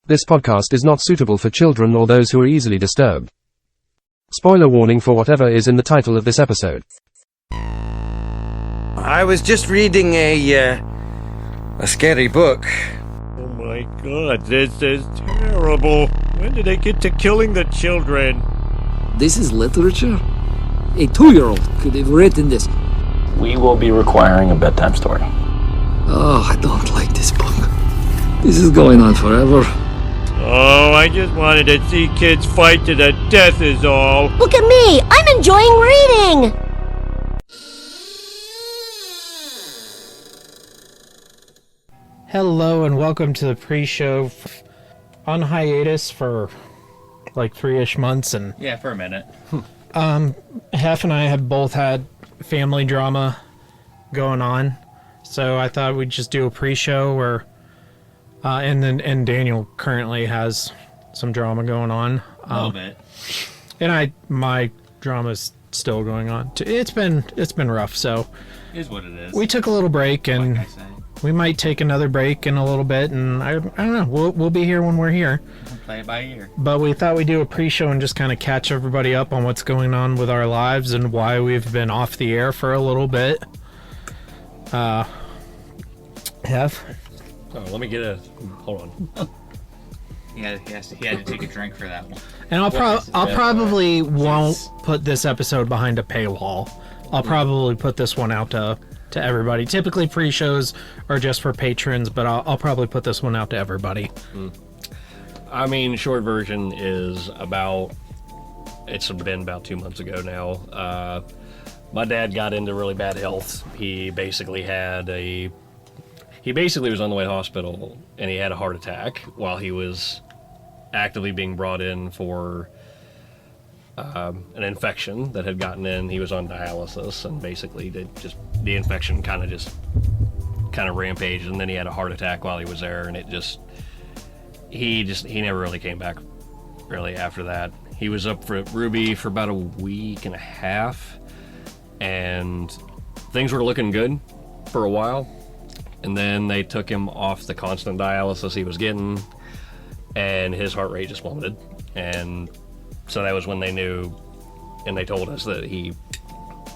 This podcast is not suitable for children or those who are easily disturbed. Spoiler warning for whatever is in the title of this episode. I was just reading a scary book. Oh my god, this is terrible. When did they get to killing the children? This is literature? A 2-year-old could have written this. We will be requiring a bedtime story. Oh, I don't like this book. This is going on forever. Oh, I just wanted to see kids fight to the death is all. Look at me! I'm enjoying reading! Hello and welcome to the pre-show. On hiatus for like 3-ish months, and yeah, for a minute. Hef and I have both had family drama going on, so I thought we'd just do a pre-show where and Daniel currently has some drama going on. A little bit. And my drama's still going on. It's been rough, so It is what it is. we took a little break, and like I say. we might take another break in a little bit, and I don't know, we'll be here when we're here. Play it by ear. But we thought we'd do a pre-show and just kind of catch everybody up on what's going on with our lives and why we've been off the air for a little bit. Hef? Oh, let me get a... Hold on. He had to take a drink for that one. And I'll probably won't put this episode behind a paywall. I'll probably put this one out to everybody. Typically pre-shows are just for patrons, but I'll probably put this one out to everybody. I mean, short version is it's been about 2 months ago now. My dad got into really bad health. He basically was on the way to hospital, and he had a heart attack while he was actively being brought in for an infection that had gotten in. He was on dialysis, and basically the infection kind of rampaged, and then he had a heart attack while he was there, and he never really came back really after that. He was up for Ruby for about a week and a half, and things were looking good for a while. And then they took him off the constant dialysis he was getting, and his heart rate just plummeted. And so that was when they knew, and they told us that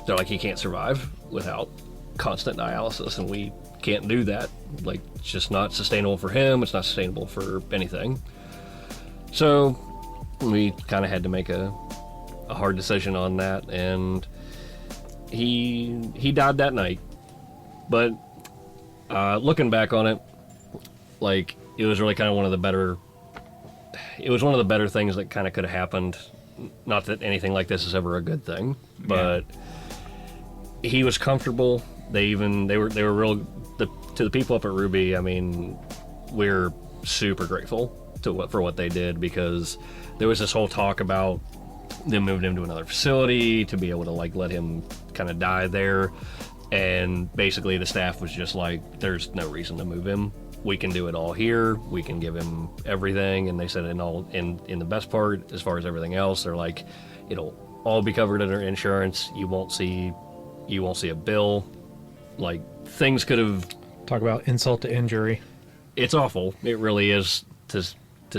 they're like, he can't survive without constant dialysis, and we can't do that. Like, it's just not sustainable for him. It's not sustainable for anything. So we kind of had to make a hard decision on that, and he died that night. But looking back on it, like, it was really kind of one of the better things that kind of could have happened. Not that anything like this is ever a good thing, but he was comfortable. They were real, to the people up at Ruby. I mean, we're super grateful for what they did, because there was this whole talk about them moving him to another facility to be able to, like, let him kind of die there. And basically the staff was just like, there's no reason to move him. We can do it all here. We can give him everything. And they said in the best part, as far as everything else, they're like, it'll all be covered under insurance. You won't see a bill. Like, things could have... Talk about insult to injury. It's awful. It really is to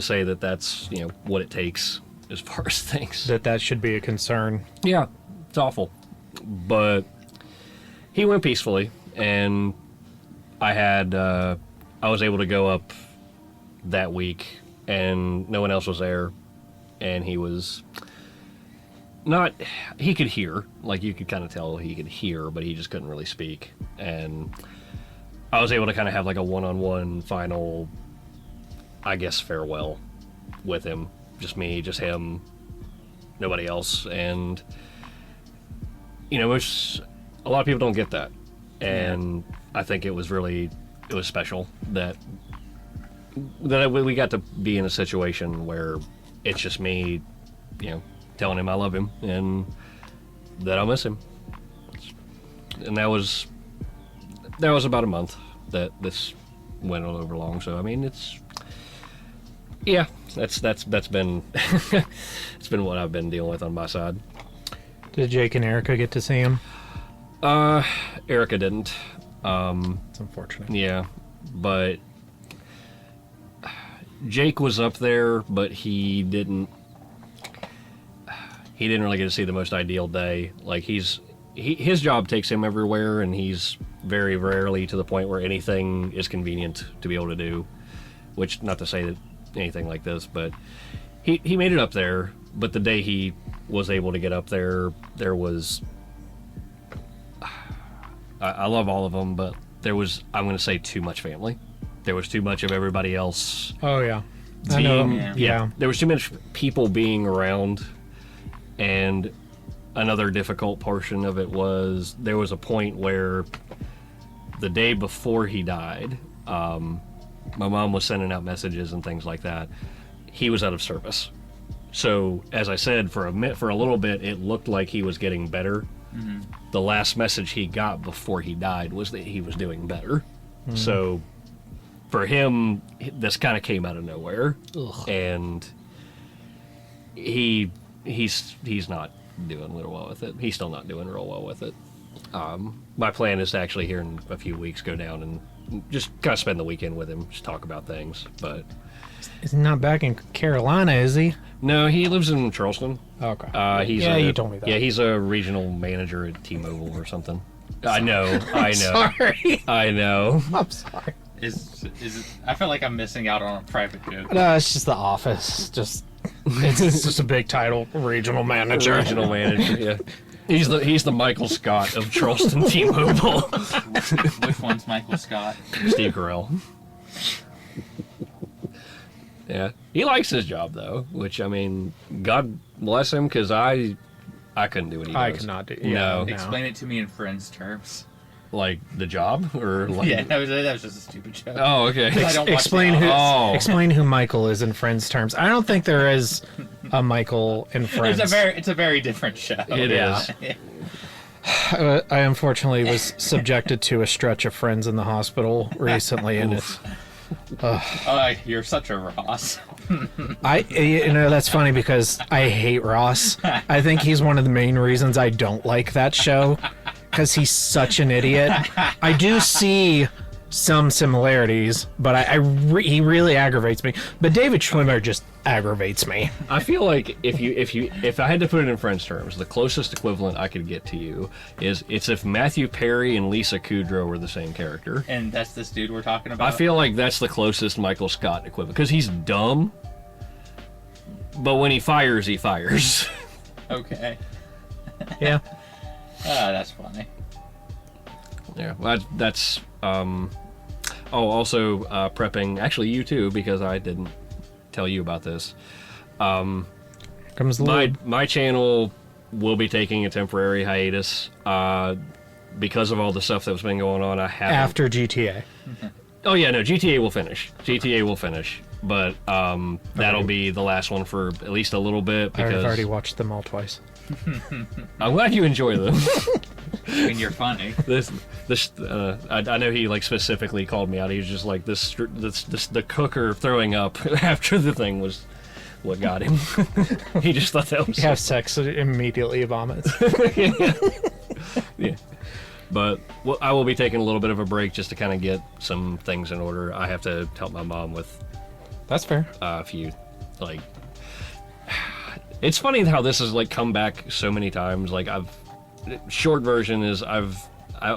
say that that's, what it takes as far as things. That should be a concern. Yeah, it's awful. But he went peacefully, and I was able to go up that week, and no one else was there, and he could hear, like, you could kind of tell he could hear, but he just couldn't really speak. And I was able to kind of have like a one-on-one final, I guess, farewell with him. Just me, just him, nobody else. And it's, a lot of people don't get that, and I think it was special that we got to be in a situation where it's just me, telling him I love him and that I'll miss him. And that was about a month that this went over long. So I mean, that's been it's been what I've been dealing with on my side. Did Jake and Erica get to see him? Erica didn't. It's unfortunate. Yeah, but Jake was up there, but he didn't really get to see the most ideal day. Like his job takes him everywhere, and he's very rarely to the point where anything is convenient to be able to do. Which, not to say that anything like this, but he made it up there. But the day he was able to get up there, there was I love all of them, but there was, I'm going to say, too much family. There was too much of everybody else. Oh yeah, I know. Yeah, there was too much people being around. And another difficult portion of it was there was a point where the day before he died, my mom was sending out messages and things like that. He was out of service. So, as I said, for a little bit, it looked like he was getting better. Mm-hmm. The last message he got before he died was that he was doing better. Mm-hmm. So, for him, this kind of came out of nowhere. Ugh. And he's not doing real well with it. He's still not doing real well with it. My plan is to actually here in a few weeks go down and just kind of spend the weekend with him, just talk about things. But he's not back in Carolina, is he? No, he lives in Charleston. Okay. You told me that. Yeah, he's a regional manager at T-Mobile or something. I know. Sorry. I know. I'm sorry. Is it? I feel like I'm missing out on a private joke. No, it's just The Office. It's just a big title, regional manager. Regional manager, yeah. He's the Michael Scott of Charleston T-Mobile. Which one's Michael Scott? Steve Carell. Yeah, he likes his job though, which I mean, God bless him, because I couldn't do what he does. I could not do. Yeah, no. Explain it to me in Friends terms. Like the job, or like... Yeah, that was just a stupid joke. Oh, okay. Explain who Michael is in Friends terms. I don't think there is a Michael in Friends. It's a very different show. It is. Yeah. I unfortunately was subjected to a stretch of Friends in the hospital recently, and it's. You're such a Ross. That's funny because I hate Ross. I think he's one of the main reasons I don't like that show, because he's such an idiot. I do see some similarities, but he really aggravates me. But David Schwimmer just aggravates me. I feel like if I had to put it in Friends terms, the closest equivalent I could get to you is it's if Matthew Perry and Lisa Kudrow were the same character. And that's this dude we're talking about? I feel like that's the closest Michael Scott equivalent, because he's dumb, but when he fires, he fires. Okay. Yeah. That's funny. Yeah, well, that's also prepping, actually you too, because I didn't tell you about this. Comes the my channel will be taking a temporary hiatus because of all the stuff that's been going on. I haven't. After GTA. Oh yeah, no, GTA will finish. But that'll be the last one for at least a little bit, because I've already watched them all twice. I'm glad you enjoy them. I mean, you're funny. I know he like specifically called me out. He was just like this the cooker throwing up after the thing was what got him. He just thought that was. You have sex, so it immediately vomits. Yeah. But I will be taking a little bit of a break just to kind of get some things in order. I have to help my mom with. That's fair. A few, like. It's funny how this has like come back so many times. Like short version is for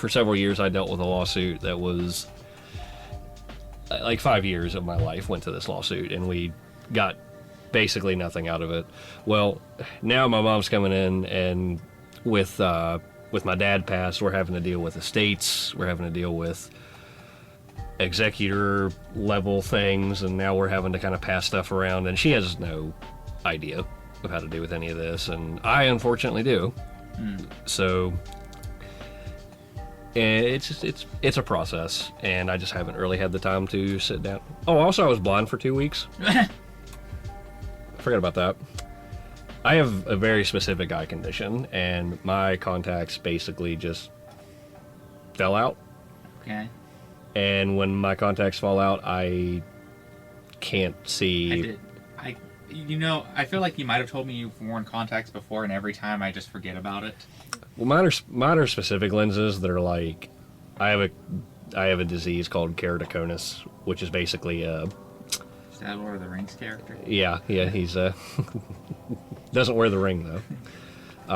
several years I dealt with a lawsuit that was like 5 years of my life went to this lawsuit, and we got basically nothing out of it. Well, now my mom's coming in, and with my dad passed, we're having to deal with estates, we're having to deal with executor level things, and now we're having to kind of pass stuff around, and she has no idea of how to do with any of this, and I unfortunately do. So it's a process, and I just haven't really had the time to sit down. Oh, also I was blind for 2 weeks. I forgot about that. I have a very specific eye condition, and my contacts basically just fell out. Okay. And when my contacts fall out, I can't see. I feel like you might have told me you've worn contacts before, and every time I just forget about it. Well, mine are specific lenses that are like, I have I have a disease called keratoconus, which is basically Is that Lord of the Rings character? yeah, he's doesn't wear the ring though.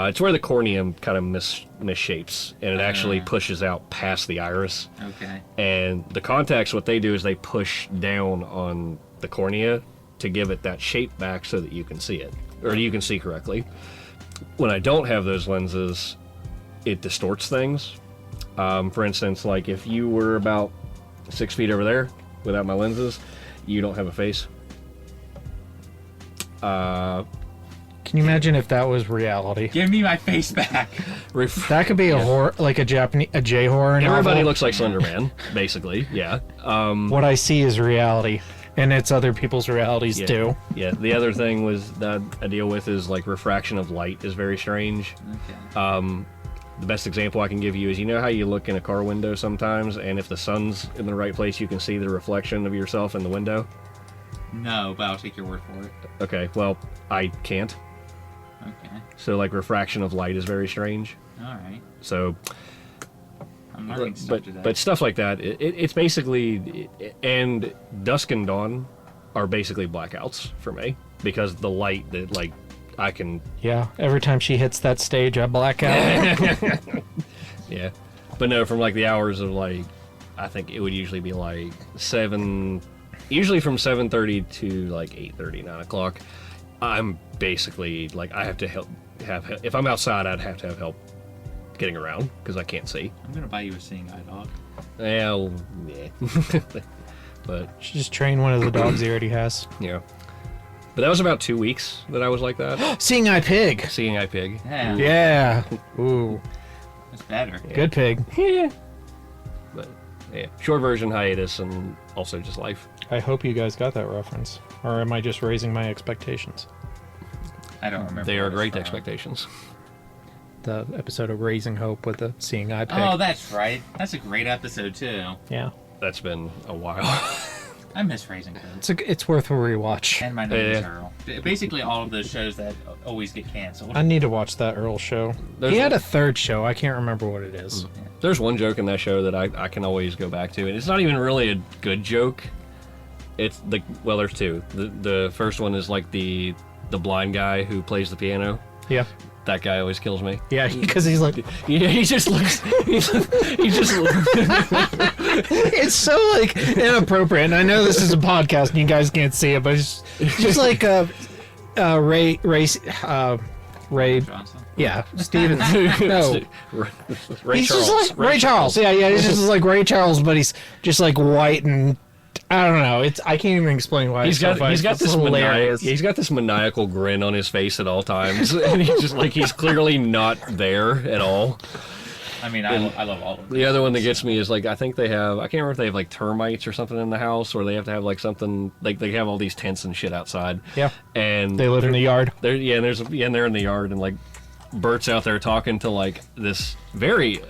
It's where the cornea kind of misshapes, and it actually pushes out past the iris. Okay. And the contacts, what they do is they push down on the cornea to give it that shape back so that you can see it, or you can see correctly. When I don't have those lenses, it distorts things. For instance, like if you were about 6 feet over there without my lenses, you don't have a face. Can you imagine if that was reality? Give me my face back. That could be a horror, like a J horror novel. Everybody looks like Slender Man, basically. Yeah. What I see is reality, and it's other people's realities too. Yeah. The other thing was that I deal with is like refraction of light is very strange. Okay. The best example I can give you is, you know how you look in a car window sometimes, and if the sun's in the right place, you can see the reflection of yourself in the window? No, but I'll take your word for it. Okay, well, I can't. Okay. So, like, refraction of light is very strange. Alright. So, I'm learning stuff today. but stuff like that, it's basically, and dusk and dawn are basically blackouts for me, because the light that, like, I can... Yeah, every time she hits that stage, I black out. Yeah. But no, from, like, the hours of, like, I think it would usually be, like, 7... Usually from 7:30 to, like, 8:30, 9 o'clock, I'm basically, like, I have to have if I'm outside, I'd have to have help getting around, because I can't see. I'm gonna buy you a seeing eye dog. Well, yeah. But, Should just train one of the dogs he already has. yeah. But that was about 2 weeks that I was like that. Seeing eye pig. Seeing eye pig. Yeah. Yeah. Ooh. That's better. Good pig. But, yeah. Short version, hiatus, and also just life. I hope you guys got that reference. Or am I just raising my expectations? I don't remember. They are what it's great from. expectations. The episode of Raising Hope with the seeing eye pig. Oh, that's right. That's a great episode, too. Yeah. That's been a while. I miss Raising Hope. It's worth a rewatch. And My Name is Earl. Basically all of those shows that always get canceled. I need to watch that Earl show. He had a third show. I can't remember what it is. There's one joke in that show that I can always go back to, and it's not even really a good joke. It's the well, there's two. The first one is like the blind guy who plays the piano. Yeah. That guy always kills me. Yeah, because he's like... Yeah, he just looks... he just It's so, like, inappropriate. And I know this is a podcast and you guys can't see it, but it's just like Ray... Johnson. Yeah, Steven. No. Ray He's Charles. just like Ray Charles. Yeah, he's just like Ray Charles, but he's just like white and... I don't know. I can't even explain why. He's got this hilarious. he's got this maniacal grin on his face at all times, and he's just like he's clearly not there at all. I mean, I love all of them. The other one that gets me is like I think they have I can't remember if they have like termites or something in the house, or they have to have like something like they have all these tents and shit outside. Yeah, and they live in the yard. They're and they're in the yard, and like Bert's out there talking to like this very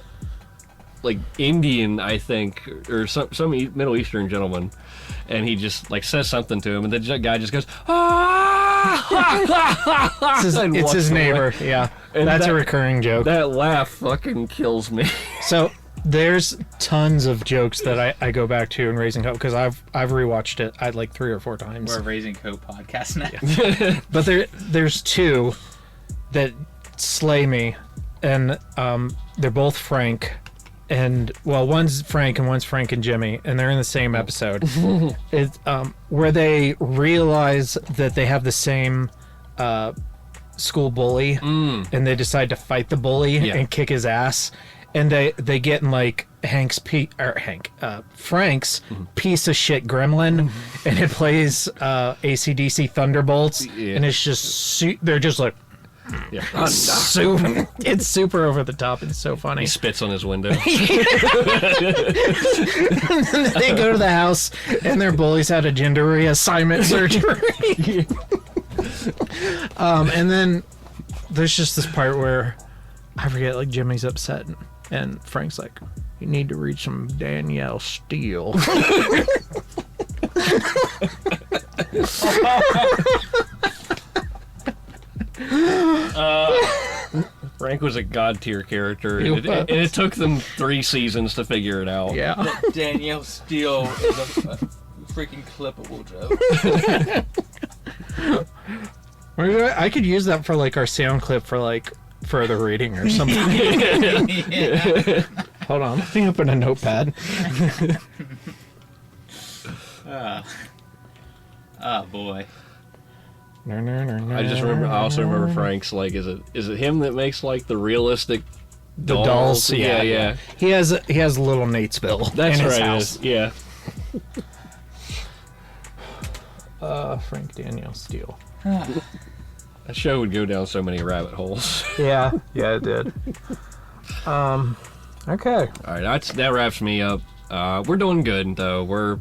like Indian, I think, or some Middle Eastern gentleman, and he just like says something to him, and the guy just goes, ah! It's his neighbor. Yeah, and that's a recurring joke. That laugh fucking kills me. So there's tons of jokes that I go back to in Raising Hope because I've rewatched it like 3 or 4 times. We're a Raising Hope podcast now. Yeah. But there's 2 that slay me, and they're both Frank. And well, one's Frank and one's Frank and Jimmy, and they're in the same episode. It's where they realize that they have the same school bully, and they decide to fight the bully and kick his ass. And they get in like Frank's piece of shit gremlin, and it plays AC/DC Thunderbolts, and it's just they're just like. Yeah. It's super over the top. It's so funny. He spits on his window. And then they go to the house, and their bullies had a gender reassignment surgery. And then there's just this part where I forget, like Jimmy's upset, and Frank's like, "You need to read some Danielle Steele." Frank was a god tier character. He And it took them 3 seasons to figure it out. Yeah. That Danielle Steele is a freaking clippable joke. I could use that for like our sound clip for like further reading or something. Yeah. Hold on, let me open a notepad. Oh boy. I just remember. I also remember Frank's like. Is it him that makes like the realistic The dolls? dolls, yeah. He has little Natesville That's in his right. house. Yeah. Frank Danielle Steele. That show would go down so many rabbit holes. Yeah, it did. Okay. All right, that wraps me up. We're doing good though. We're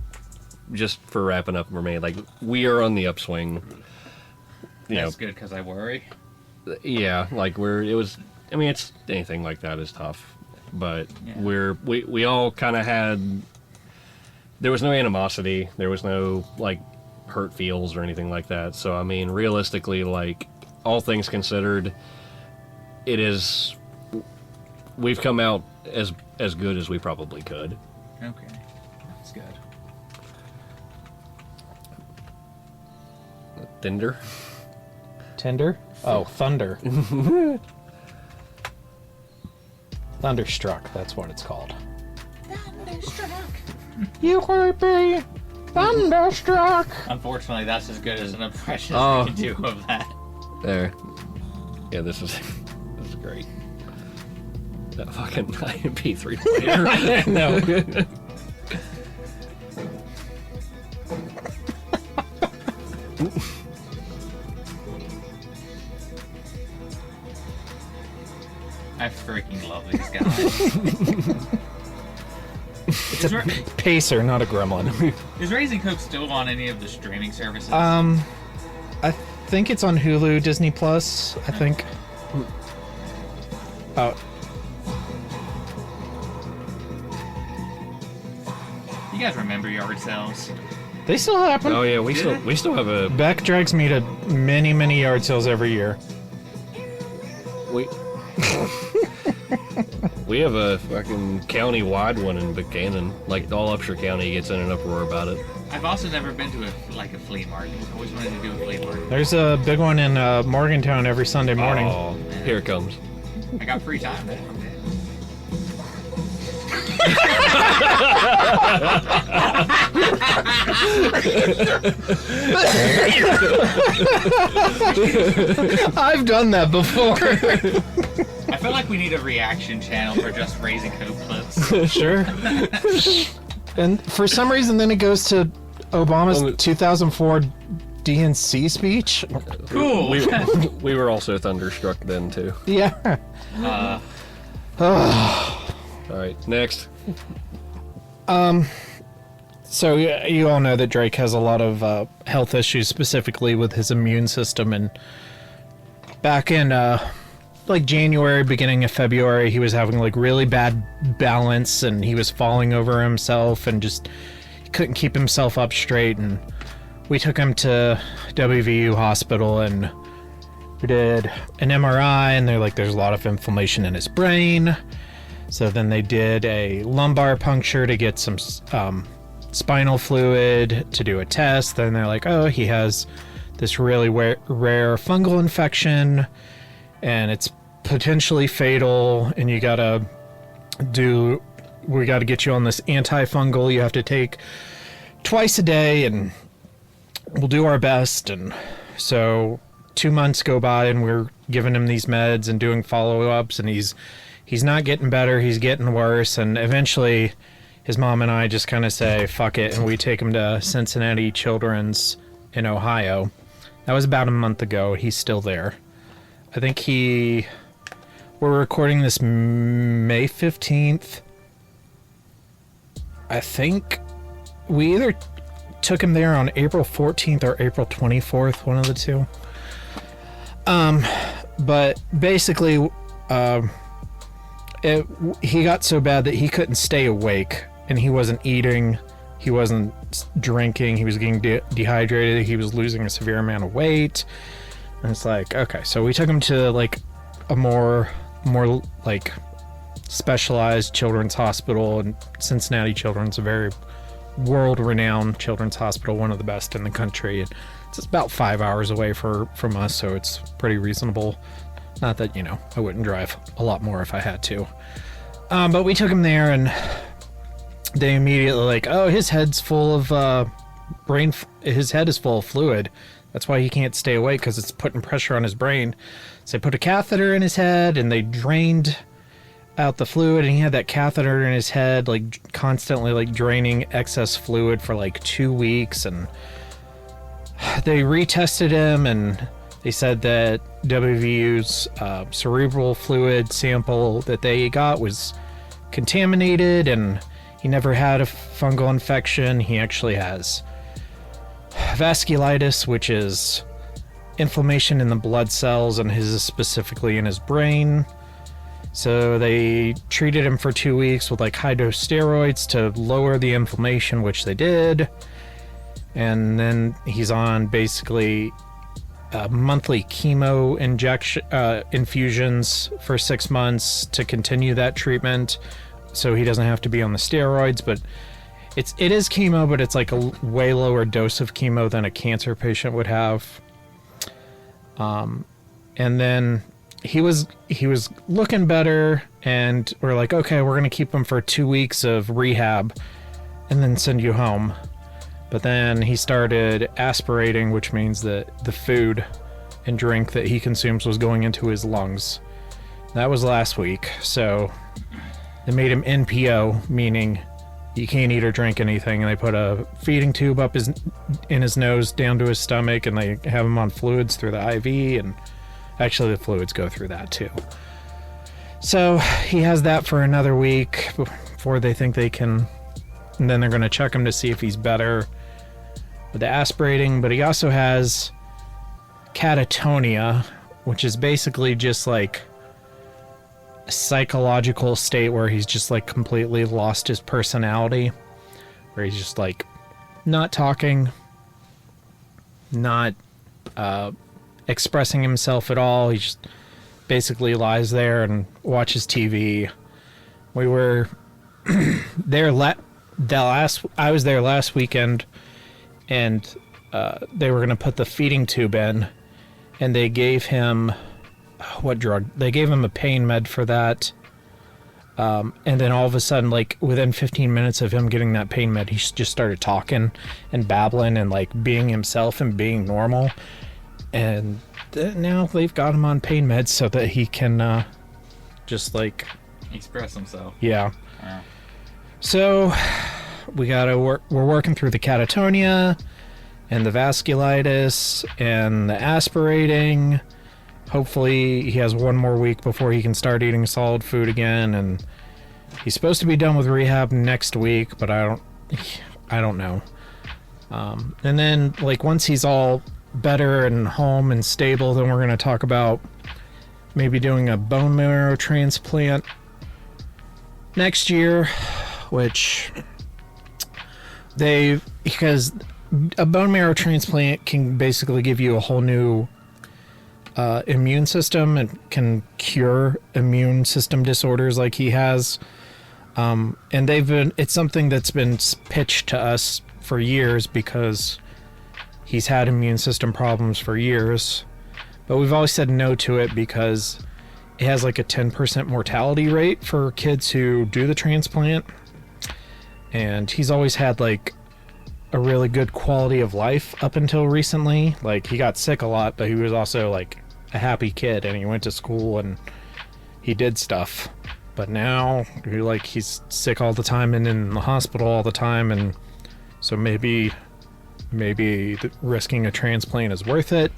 just for wrapping up for me. Like we are on the upswing. That's good because I worry. Yeah, like it's anything like that is tough, but Yeah. we all kind of had. There was no animosity. There was no like hurt feels or anything like that. So I mean, realistically, like all things considered, we've come out as good as we probably could. Okay, that's good. Tinder. Tinder? Oh, Thunder. Thunderstruck, that's what it's called. Thunderstruck. You could be thunderstruck. Unfortunately, that's as good as an impression Oh. as we can do of that. There. Yeah, this is great. That fucking MP3 player. No. I freaking love these guys. It's a pacer, not a gremlin. Is Raising Hope still on any of the streaming services? I think it's on Hulu, Disney Plus, I think. Oh, You guys remember yard sales? they still happen. Oh yeah, we still have a Beck drags me to many yard sales every year. we we have a fucking county-wide one in Buchanan. Like all Upshur County gets in an uproar about it. I've also never been to a flea market. I always wanted to do a flea market. There's a big one in Morgantown every Sunday morning. Oh, here it comes. I got free time there. I've done that before. I feel like we need a reaction channel for just Raising Hope clips. Sure. And for some reason, then it goes to Obama's 2004 DNC speech. Cool. We were also thunderstruck then too. Yeah. All right, next. So you all know that Drake has a lot of health issues, specifically with his immune system. And back in like January, beginning of February, he was having like really bad balance, and he was falling over himself, and just he couldn't keep himself up straight. And we took him to WVU hospital, and we did an MRI, and they're like, there's a lot of inflammation in his brain. So then they did a lumbar puncture to get some spinal fluid to do a test. Then they're like, oh, he has this really rare fungal infection, and it's potentially fatal, and we gotta get you on this antifungal you have to take twice a day, and we'll do our best. And so 2 months go by, and we're giving him these meds and doing follow-ups, and he's not getting better, he's getting worse. And eventually his mom and I just kind of say, fuck it, and we take him to Cincinnati Children's in Ohio. That was about a month ago. He's still there. I think we're recording this May 15th. I think we either took him there on April 14th or April 24th, one of the two. But basically, he got so bad that he couldn't stay awake, and he wasn't eating, he wasn't drinking, he was getting dehydrated, he was losing a severe amount of weight. And it's like, okay, so we took him to like a more more like specialized children's hospital, and Cincinnati Children's a very world-renowned children's hospital, one of the best in the country. It's about 5 hours away from us, so it's pretty reasonable. Not that, I wouldn't drive a lot more if I had to. But we took him there, and they immediately his head's full of his head is full of fluid. That's why he can't stay awake, because it's putting pressure on his brain. So they put a catheter in his head, and they drained out the fluid, and he had that catheter in his head, constantly draining excess fluid for 2 weeks. And they retested him, and they said that WVU's cerebral fluid sample that they got was contaminated, and he never had a fungal infection. He actually has vasculitis, which is inflammation in the blood cells, and his is specifically in his brain. So they treated him for 2 weeks with high dose steroids to lower the inflammation, which they did. And then he's on basically monthly chemo infusions for 6 months to continue that treatment, so he doesn't have to be on the steroids. But it is chemo, but it's a way lower dose of chemo than a cancer patient would have. And then he was looking better, and we're okay, we're gonna keep him for 2 weeks of rehab and then send you home. But then he started aspirating, which means that the food and drink that he consumes was going into his lungs. That was last week. So they made him NPO, meaning you can't eat or drink anything. And they put a feeding tube up in his nose down to his stomach, and they have him on fluids through the IV. And actually the fluids go through that too. So he has that for another week before they think they can, and then they're going to check him to see if he's better with the aspirating. But he also has catatonia, which is basically just a psychological state where he's just completely lost his personality, where he's just not talking, not expressing himself at all. He just basically lies there and watches TV. We were there I was there last weekend, and they were going to put the feeding tube in, and they gave him what drug? They gave him a pain med for that. And then all of a sudden, within 15 minutes of him getting that pain med, he just started talking and babbling and being himself and being normal. And now they've got him on pain meds so that he can just express himself. Yeah. So we're working through the catatonia and the vasculitis and the aspirating. Hopefully he has 1 more week before he can start eating solid food again, and he's supposed to be done with rehab next week, but I don't know. And then once he's all better and home and stable, then we're going to talk about maybe doing a bone marrow transplant next year, which because a bone marrow transplant can basically give you a whole new immune system and can cure immune system disorders like he has. And it's something that's been pitched to us for years because he's had immune system problems for years, but we've always said no to it because it has a 10% mortality rate for kids who do the transplant. And he's always had a really good quality of life up until recently. He got sick a lot, but he was also a happy kid, and he went to school and he did stuff. But now he's sick all the time and in the hospital all the time, and so maybe risking a transplant is worth it.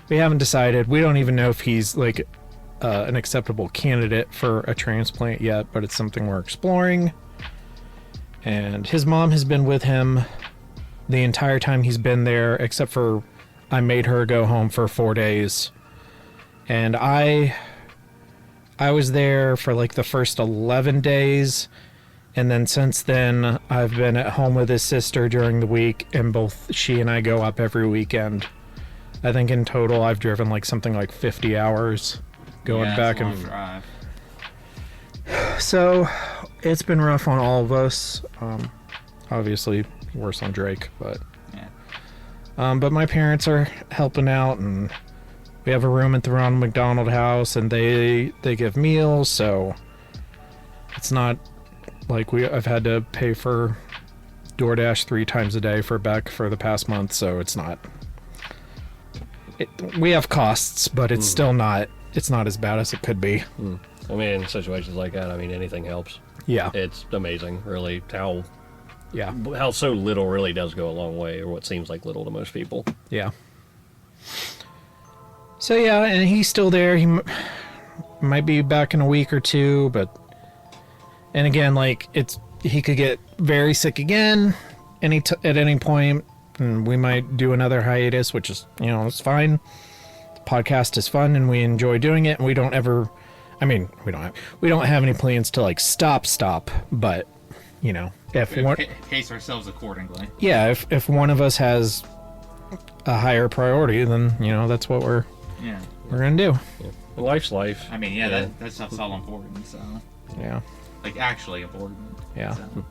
We haven't decided. We don't even know if he's an acceptable candidate for a transplant yet, but it's something we're exploring. And his mom has been with him the entire time he's been there, except for I made her go home for 4 days. And I was there for the first 11 days, and then since then I've been at home with his sister during the week, and both she and I go up every weekend. I think in total I've driven something 50 hours going Yeah, back it's a and long drive. So it's been rough on all of us. Obviously worse on Drake, but but my parents are helping out, and we have a room at the Ronald McDonald House, and they give meals, so it's not like I've had to pay for DoorDash 3 times a day for Beck for the past month, so it's not. We have costs, but it's still not. It's not as bad as it could be. I mean, in situations like that, I mean, anything helps. Yeah, It's amazing, really, how so little really does go a long way, or what seems like little to most people. yeah. So yeah, and he's still there. He might be back in a week or two, but and again, like he could get very sick again at any point, and we might do another hiatus, which is it's fine. The podcast is fun, and we enjoy doing it, and we don't ever. I mean, we don't have any plans to like stop, but if one Pace ourselves accordingly. yeah, if one of us has a higher priority, then that's what we're gonna do. And life's life. I mean, that stuff's all important. So Yeah, like actually important. yeah. So.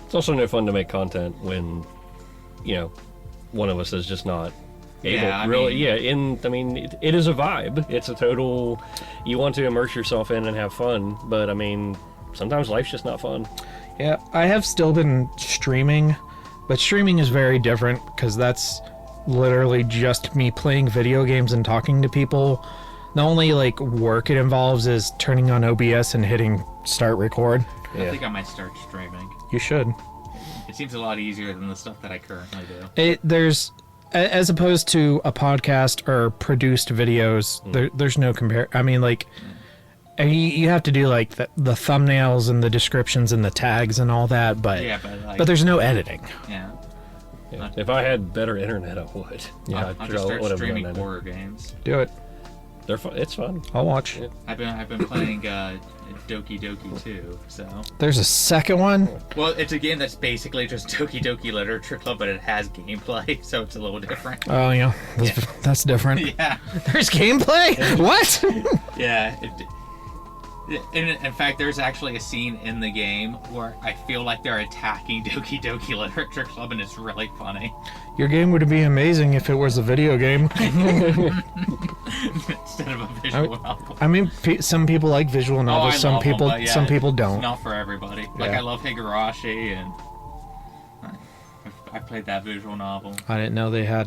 It's also no fun to make content when, one of us is just not able. It is a vibe. It's a total. You want to immerse yourself in and have fun, but I mean, sometimes life's just not fun. Yeah, I have still been streaming, but streaming is very different because that's literally just me playing video games and talking to people. The only work it involves is turning on OBS and hitting start record. I think I might start streaming. You should. It seems a lot easier than the stuff that I currently do. There's as opposed to a podcast or produced videos, there's no compare. I mean, you have to do the thumbnails and the descriptions and the tags and all that, but but there's no editing. Yeah. If I had better internet, I would. Yeah, I'll just start streaming horror games. Do it. They're fun. It's fun. I'll watch. Yeah. I've been playing Doki Doki 2, so. There's a second one? Well, it's a game that's basically just Doki Doki Literature Club, but it has gameplay, so it's a little different. Oh, yeah. That's different. Yeah. There's gameplay? What? Yeah. In fact, there's actually a scene in the game where I feel like they're attacking Doki Doki Literature Club, and it's really funny. Your game would be amazing if it was a video game. Instead of a visual novel. I mean, some people like visual novels. Some people don't. It's not for everybody. Like, I love Higurashi, and I played that visual novel. I didn't know they had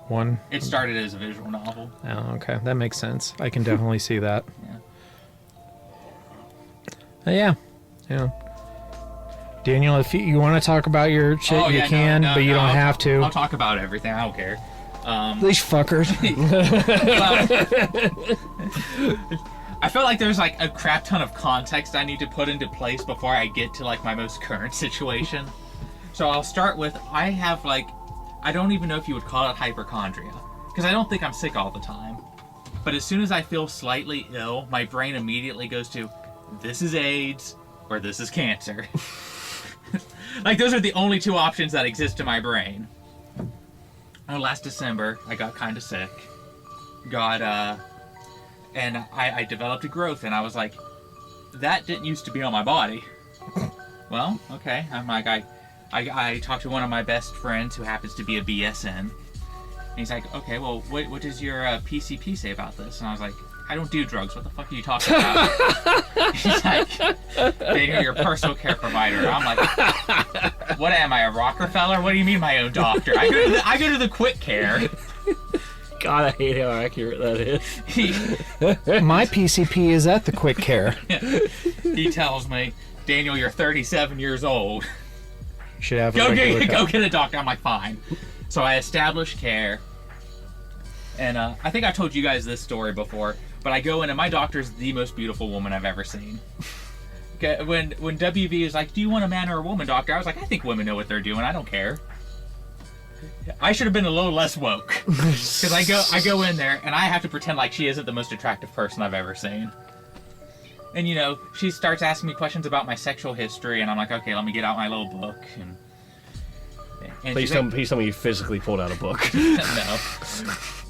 one. It started as a visual novel. Oh, okay. That makes sense. I can definitely see that. Yeah. Daniel, if you want to talk about your shit, you can, but you don't have to. I'll talk about everything. I don't care. These fuckers. I feel like there's a crap ton of context I need to put into place before I get to my most current situation. So I'll start with, I have I don't even know if you would call it hypochondria, because I don't think I'm sick all the time. But as soon as I feel slightly ill, my brain immediately goes to, this is AIDS, or this is cancer. Those are the only two options that exist in my brain. Last December, I got kind of sick. And I developed a growth, and I was like, that didn't used to be on my body. Well, okay. I'm like, I talked to one of my best friends who happens to be a BSN. And he's like, okay, well, what does your PCP say about this? And I was like, I don't do drugs. What the fuck are you talking about? He's like, Daniel, you're a personal care provider. I'm like, what am I, a Rockefeller? What do you mean my own doctor? I go to the quick care. God, I hate how accurate that is. My PCP is at the quick care. He tells me, Daniel, you're 37 years old. You should have go get a doctor. I'm like, fine. So I established care. And I think I've told you guys this story before, but I go in and my doctor's the most beautiful woman I've ever seen. Okay, when WV is like, do you want a man or a woman, doctor? I was like, I think women know what they're doing. I don't care. I should have been a little less woke. Because I go in there and I have to pretend like she isn't the most attractive person I've ever seen. And she starts asking me questions about my sexual history, and I'm like, okay, let me get out my little book. And please tell me you physically pulled out a book. No.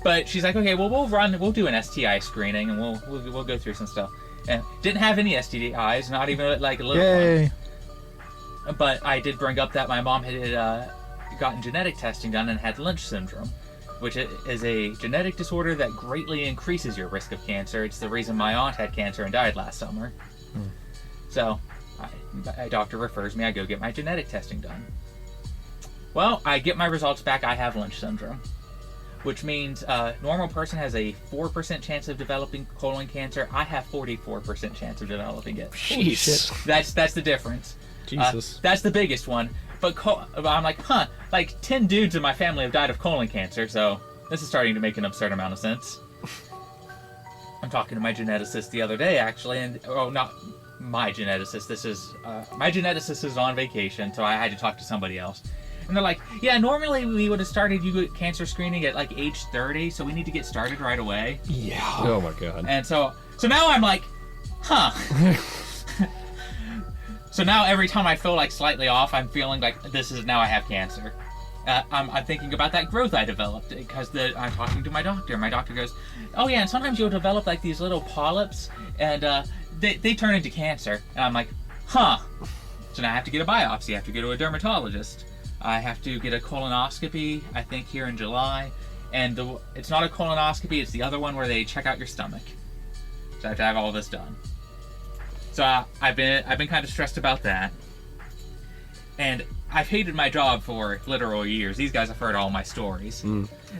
But she's like, okay, well, we'll do an STI screening, and we'll go through some stuff. And didn't have any STIs, not even like a little one. But I did bring up that my mom had gotten genetic testing done and had Lynch syndrome, which is a genetic disorder that greatly increases your risk of cancer. It's the reason my aunt had cancer and died last summer. So, my doctor refers me, I go get my genetic testing done. Well, I get my results back, I have Lynch syndrome, which means a normal person has a 4% chance of developing colon cancer. I have 44% chance of developing it. Jeez. That's the difference. Jesus. That's the biggest one. But I'm like, like 10 dudes in my family have died of colon cancer, so this is starting to make an absurd amount of sense. I'm talking to my geneticist the other day, actually, and not my geneticist. This is my geneticist is on vacation, so I had to talk to somebody else. And they're like, yeah, normally we would have started you cancer screening at like age 30, so we need to get started right away. Yeah. Oh my god. And so now I'm like, So now every time I feel like slightly off, I'm feeling like now I have cancer. I'm thinking about that growth I developed because I'm talking to my doctor. My doctor goes, oh yeah, and sometimes you'll develop like these little polyps and they turn into cancer. And I'm like, So now I have to get a biopsy. I have to go to a dermatologist. I have to get a colonoscopy, I think here in July. And it's not a colonoscopy, it's the other one where they check out your stomach. So I have to have all this done. So I've been kind of stressed about that. And I've hated my job for literal years. These guys have heard all my stories.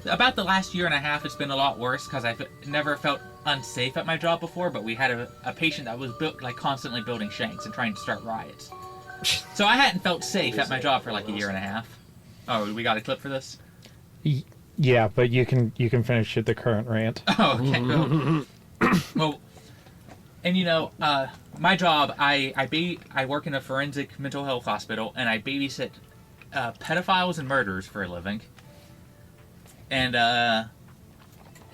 About the last year and a half, it's been a lot worse because I've never felt unsafe at my job before, but we had a patient that was constantly building shanks and trying to start riots. So I hadn't felt safe at my job for like a year and a half. Oh, we got a clip for this? Yeah, but you can finish at the current rant. Oh, okay. Well, and my job, I work in a forensic mental health hospital, and I babysit pedophiles and murderers for a living. And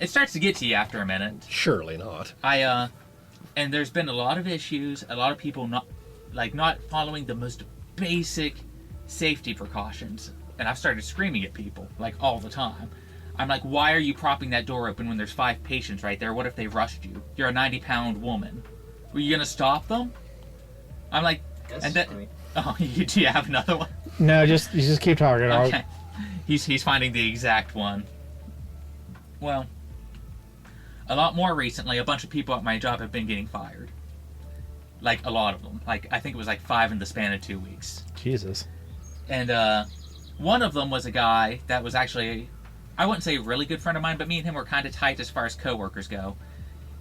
it starts to get to you after a minute. Surely not. And there's been a lot of issues, a lot of people not following the most basic safety precautions. And I've started screaming at people, all the time. I'm like, why are you propping that door open when there's 5 patients right there? What if they rushed you? You're a 90-pound woman. Were you gonna stop them? I'm like, do you have another one? No, you just keep talking. Okay. He's finding the exact one. Well, a lot more recently, a bunch of people at my job have been getting fired. A lot of them. I think it was 5 in the span of 2 weeks. Jesus. And one of them was a guy that was actually, I wouldn't say a really good friend of mine, but me and him were kind of tight as far as coworkers go.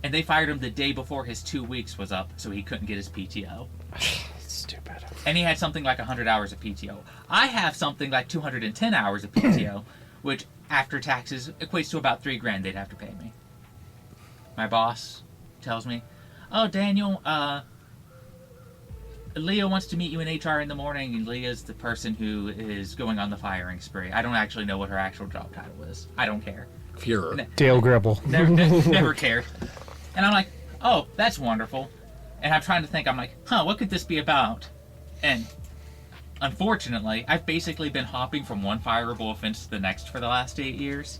And they fired him the day before his 2 weeks was up, so he couldn't get his PTO. Stupid. And he had something like 100 hours of PTO. I have something like 210 hours of PTO, which after taxes equates to about $3,000 they'd have to pay me. My boss tells me, oh, Daniel, Leah wants to meet you in HR in the morning, and Leah's the person who is going on the firing spree. I don't actually know what her actual job title is. I don't care. Fuhrer. Dale Gribble. Never cared. And I'm like, oh, that's wonderful. And I'm trying to think, I'm like, what could this be about? And unfortunately, I've basically been hopping from one fireable offense to the next for the last 8 years.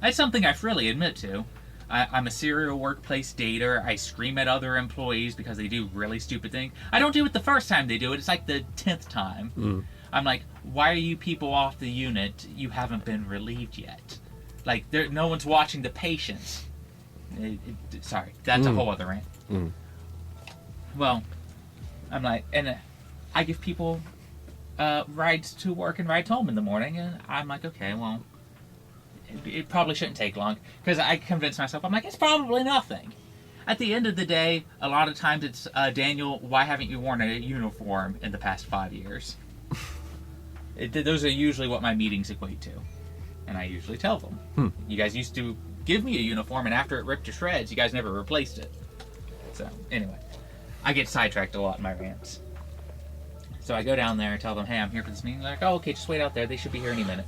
That's something I freely admit to. I'm a serial workplace dater. I scream at other employees because they do really stupid things. I don't do it the first time they do it. It's like the 10th time. I'm like, why are you people off the unit? You haven't been relieved yet. No one's watching the patients. Sorry, that's a whole other rant. Well, I'm like, and I give people rides to work and rides home in the morning, and I'm like, okay, well, it probably shouldn't take long, because I convince myself, I'm like, it's probably nothing. At the end of the day, a lot of times it's, Daniel, why haven't you worn a uniform in the past 5 years? Those are usually what my meetings equate to. And I usually tell them. You guys used to give me a uniform, and after it ripped to shreds, you guys never replaced it. So, anyway. I get sidetracked a lot in my rants. So I go down there and tell them, hey, I'm here for this meeting. They're like, oh, okay, just wait out there. They should be here any minute.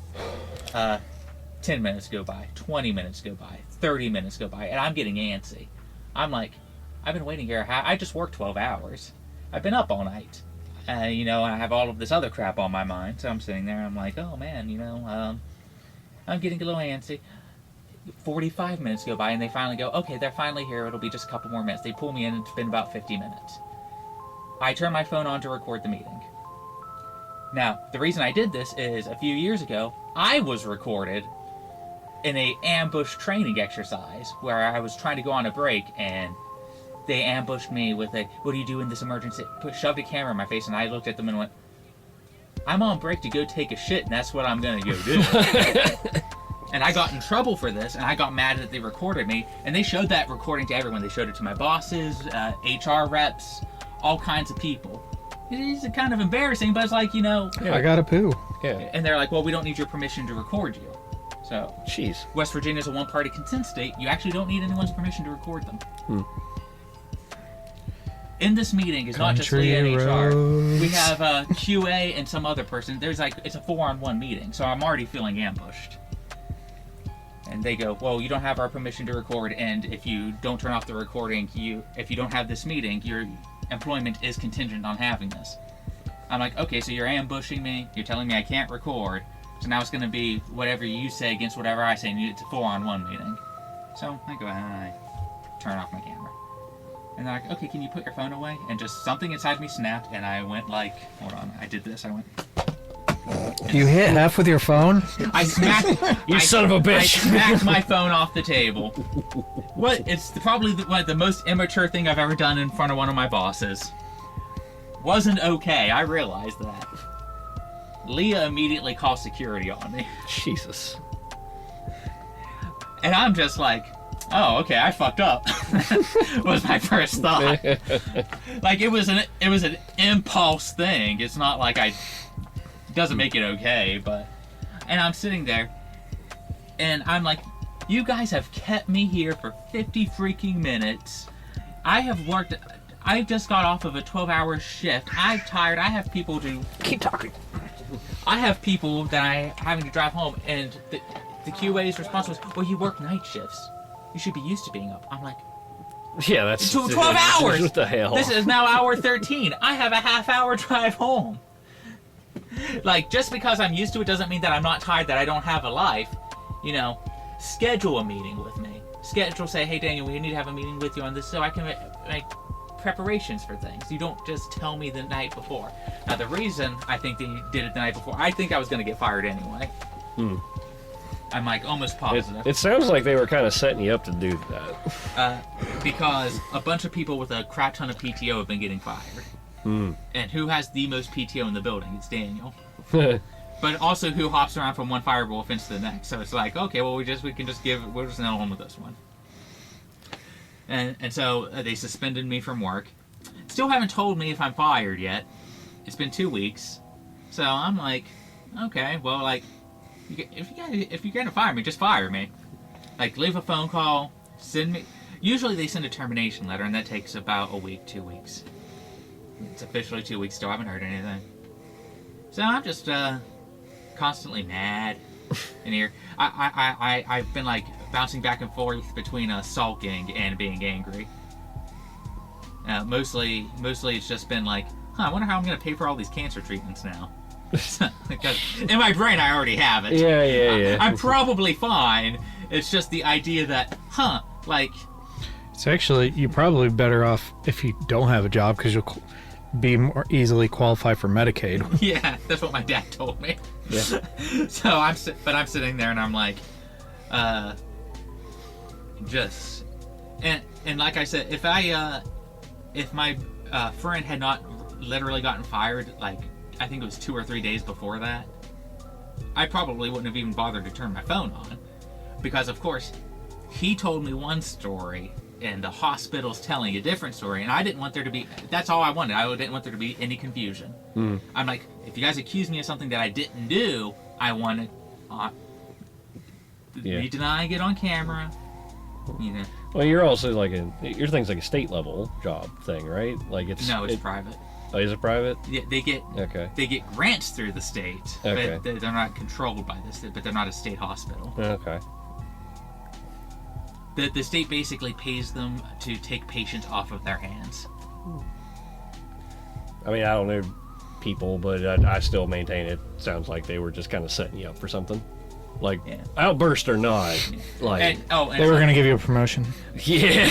10 minutes go by. 20 minutes go by. 30 minutes go by. And I'm getting antsy. I'm like, I've been waiting here. I just worked 12 hours. I've been up all night. I have all of this other crap on my mind. So I'm sitting there. I'm like, oh, man, I'm getting a little antsy. 45 minutes go by, and they finally go, okay, they're finally here. It'll be just a couple more minutes. They pull me in, and it's been about 50 minutes. I turn my phone on to record the meeting. Now, the reason I did this is a few years ago, I was recorded in a ambush training exercise where I was trying to go on a break, and they ambushed me with a, what do you do in this emergency? Shoved a camera in my face, and I looked at them and went, I'm on break to go take a shit, and that's what I'm gonna go do. And I got in trouble for this, and I got mad that they recorded me, and they showed that recording to everyone. They showed it to my bosses, HR reps, all kinds of people. It's kind of embarrassing, but it's like, you know... Yeah, I gotta poo. Yeah. And they're like, well, we don't need your permission to record you. So, Jeez. West Virginia's a one-party consent state. You actually don't need anyone's permission to record them. In this meeting is not just Leah and HR. We have QA and some other person. There's like, it's a 4-on-1 meeting, so I'm already feeling ambushed. And they go, well, you don't have our permission to record, and if you don't turn off the recording, if you don't have this meeting, your employment is contingent on having this. I'm like, okay, so you're ambushing me, you're telling me I can't record, so now it's going to be whatever you say against whatever I say, and it's a 4-on-1 meeting. So I go ahead and I turn off my camera. And they're like, okay, can you put your phone away? And just something inside me snapped, and I went like, hold on, I did this, I went... You hit F with your phone? I smacked... You son of a bitch! I smacked my phone off the table. It's probably the most immature thing I've ever done in front of one of my bosses. Wasn't okay, I realized that. Leah immediately called security on me. Jesus. And I'm just like, oh, okay, I fucked up. Was my first thought. Like, it was an impulse thing. It's not like it doesn't make it okay, but... And I'm sitting there, and I'm like, you guys have kept me here for 50 freaking minutes. I just got off of a 12-hour shift. I'm tired. I have people to... Keep talking. I have people that I'm having to drive home, and the QA's response was, well, you work night shifts. You should be used to being up. I'm like... Yeah, that's... 12 hours! What the hell? This is now hour 13. I have a half-hour drive home. Like, just because I'm used to it doesn't mean that I'm not tired, that I don't have a life. You know, schedule a meeting with me. Say, hey, Daniel, we need to have a meeting with you on this so I can make preparations for things. You don't just tell me the night before. Now, the reason I think they did it the night before, I think I was going to get fired anyway. I'm like almost positive. It sounds like they were kind of setting you up to do that. Because a bunch of people with a crap ton of PTO have been getting fired. And who has the most PTO in the building? It's Daniel. But also who hops around from one fireball offense to the next. So it's like, okay, well, we'll just nail on with this one. And so they suspended me from work. Still haven't told me if I'm fired yet. It's been 2 weeks. So I'm like, okay, well, like, if you're gonna fire me, just fire me. Like, leave a phone call, send me... Usually they send a termination letter, and that takes about a week, 2 weeks. It's officially 2 weeks, still haven't heard anything. So I'm just constantly mad in here. I've been like bouncing back and forth between sulking and being angry. Mostly it's just been like, I wonder how I'm gonna pay for all these cancer treatments now. Because in my brain I already have it. Yeah. I'm probably fine. It's just the idea that, like... It's actually, you're probably better off if you don't have a job, because you'll be more easily qualified for Medicaid. Yeah, that's what my dad told me. Yeah. So I'm sitting there and I'm like, and like I said, if my friend had not literally gotten fired, like I think it was 2 or 3 days before that, I probably wouldn't have even bothered to turn my phone on, because of course he told me one story and the hospital's telling a different story, and I didn't want there to be... That's all I wanted. I didn't want there to be any confusion. I'm like, if you guys accuse me of something that I didn't do, I want me denying it on camera. You know. Well, you're also like your thing's like a state level job thing, right? Like it's private. Oh, is it private? Yeah, they get grants through the state, but they're not controlled by this. But they're not a state hospital. Okay. The state basically pays them to take patients off of their hands. I mean, I don't know people, but I still maintain it sounds like they were just kind of setting you up for something. Like, Yeah. outburst or not. Like, And They were going to give you a promotion. yeah.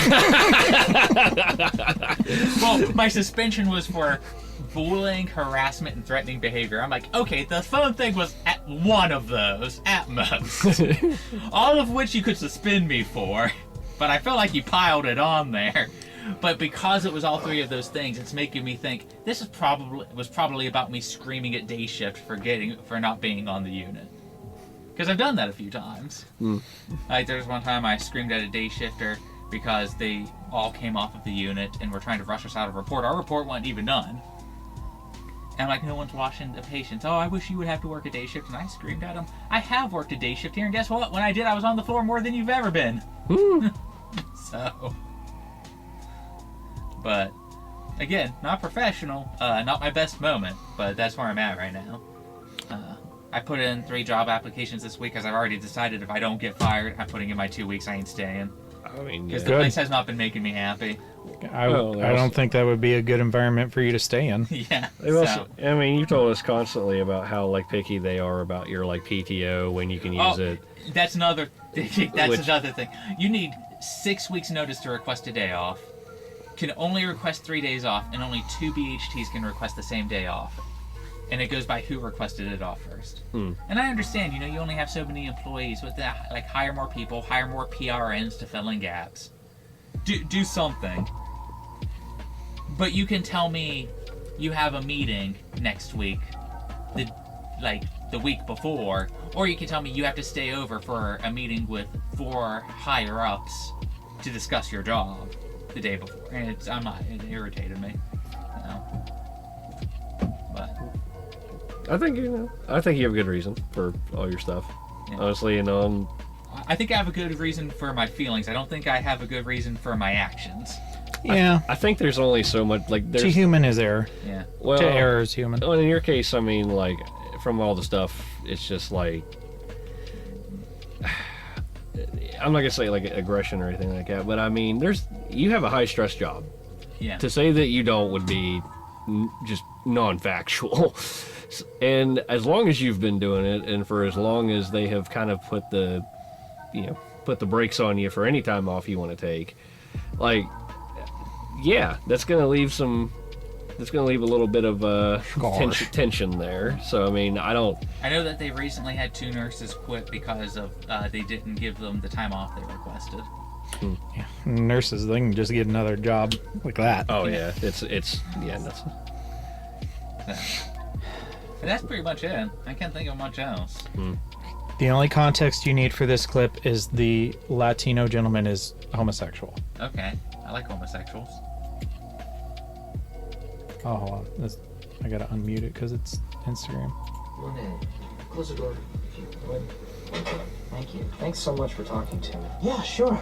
well, my suspension was for bullying, harassment, and threatening behavior. I'm like, okay, the phone thing was at one of those, at most. All of which you could suspend me for. But I felt like you piled it on there. But because it was all three of those things, it's making me think this was probably about me screaming at day shift for not being on the unit. Because I've done that a few times. Like, there's one time I screamed at a day shifter because they all came off of the unit and were trying to rush us out of report. Our report wasn't even done. And I'm like, no one's watching the patients. Oh, I wish you would have to work a day shift. And I screamed at them. I have worked a day shift here, and guess what? When I did, I was on the floor more than you've ever been. So. But, again, not professional. Not my best moment, but that's where I'm at right now. I put in 3 job applications this week because I've already decided if I don't get fired, I'm putting in my 2 weeks, I ain't staying. I mean, Because yeah. the place has not been making me happy. I don't think that would be a good environment for you to stay in. Yeah. They've also, I mean, you told us constantly about how like picky they are about your like PTO when you can use it. That's another another thing. You need 6 weeks notice to request a day off. Can only request 3 days off, and only 2 BHTs can request the same day off. And it goes by who requested it off first. And I understand, you only have so many employees with that. Like, hire more people, hire more PRNs to fill in gaps. Do something. But you can tell me you have a meeting next week, the week before, or you can tell me you have to stay over for a meeting with 4 higher ups to discuss your job the day before. And it irritated me. But I think you have a good reason for all your stuff. Yeah. Honestly, I think I have a good reason for my feelings. I don't think I have a good reason for my actions. Yeah. I think there's only so much like To there's human is error. Yeah. well, To error is human. Well, in your case, I mean, like from all the stuff, it's just like I'm not gonna say like aggression or anything like that, but I mean, you have a high stress job. Yeah. To say that you don't would be just non-factual. And as long as you've been doing it, and for as long as they have kind of put the brakes on you for any time off you want to take, like, yeah, that's gonna leave a little bit of tension there. So I mean, I know that they recently had 2 nurses quit because of they didn't give them the time off they requested. Yeah. Nurses, they can just get another job like that. Oh yeah, it's that's. That's pretty much it. I can't think of much else. The only context you need for this clip is the Latino gentleman is homosexual. Okay, I like homosexuals. Oh, hold on. I gotta unmute it because it's Instagram. Come on in. Close the door if you would. Thank you. Thanks so much for talking to me. Yeah, sure.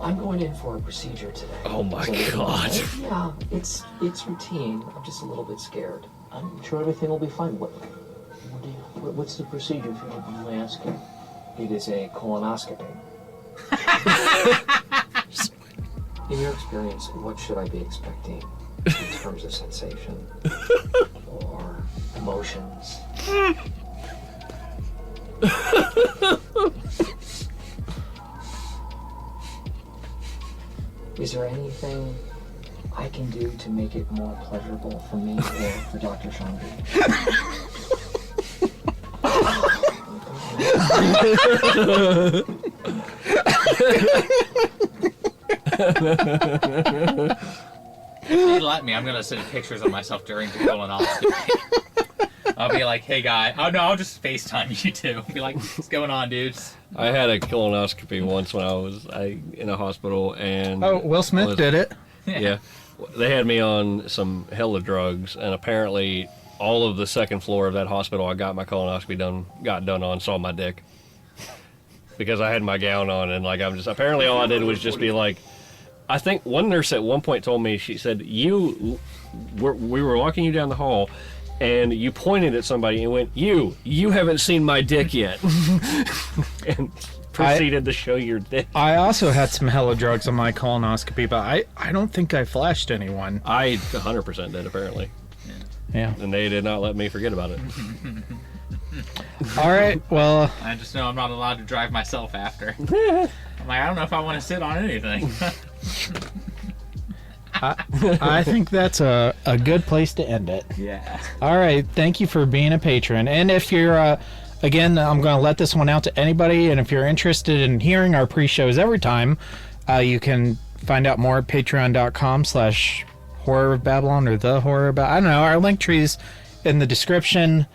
I'm going in for a procedure today. Oh my So, God. Yeah, it's routine. I'm just a little bit scared. I'm sure everything will be fine. What's the procedure, if you don't mind my asking? It is a colonoscopy. In your experience, what should I be expecting in terms of sensation or emotions? Is there anything I can do to make it more pleasurable for me or for Dr. Chandra? If they let me, I'm gonna send pictures of myself during the colonoscopy. I'll be like, hey guy. Oh no, I'll just FaceTime you too. Be like, what's going on, dudes? I had a colonoscopy once when I was in a hospital, and Will Smith did it. Yeah, they had me on some hella drugs, and apparently all of the second floor of that hospital I got my colonoscopy got done on saw my dick because I had my gown on, and like apparently all I did was just be like, I think one nurse at one point told me, she said, we were walking you down the hall and you pointed at somebody and went, you haven't seen my dick yet. And proceeded to show your dick. I also had some hella drugs on my colonoscopy, but I don't think I flashed anyone. I 100% did, apparently. Yeah. And they did not let me forget about it. All right. Well, I just know I'm not allowed to drive myself after. I'm like, I don't know if I want to sit on anything. I think that's a good place to end it. Yeah. All right. Thank you for being a patron. And if you're, again, I'm going to let this one out to anybody. And if you're interested in hearing our pre-shows every time, you can find out more at patreon.com/Horror of Babylon or the Horror of Babylon. I don't know. Our link tree's in the description.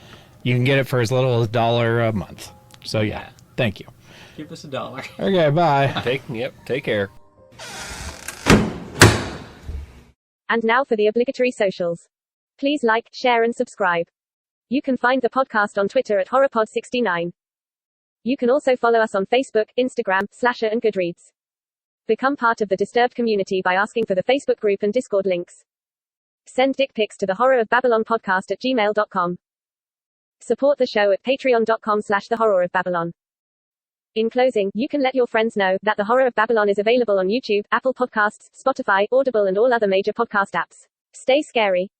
You can get it for as little as $1 a month. So, yeah. Thank you. Give us $1. Okay. Bye. Take care. And now for the obligatory socials. Please like, share, and subscribe. You can find the podcast on Twitter at HorrorPod69. You can also follow us on Facebook, Instagram, Slasher, and Goodreads. Become part of the Disturbed community by asking for the Facebook group and Discord links. Send dick pics to the Horror of Babylon podcast at gmail.com. Support the show at patreon.com/the Horror of Babylon. In closing, you can let your friends know that The Horror of Babylon is available on YouTube, Apple Podcasts, Spotify, Audible, and all other major podcast apps. Stay scary.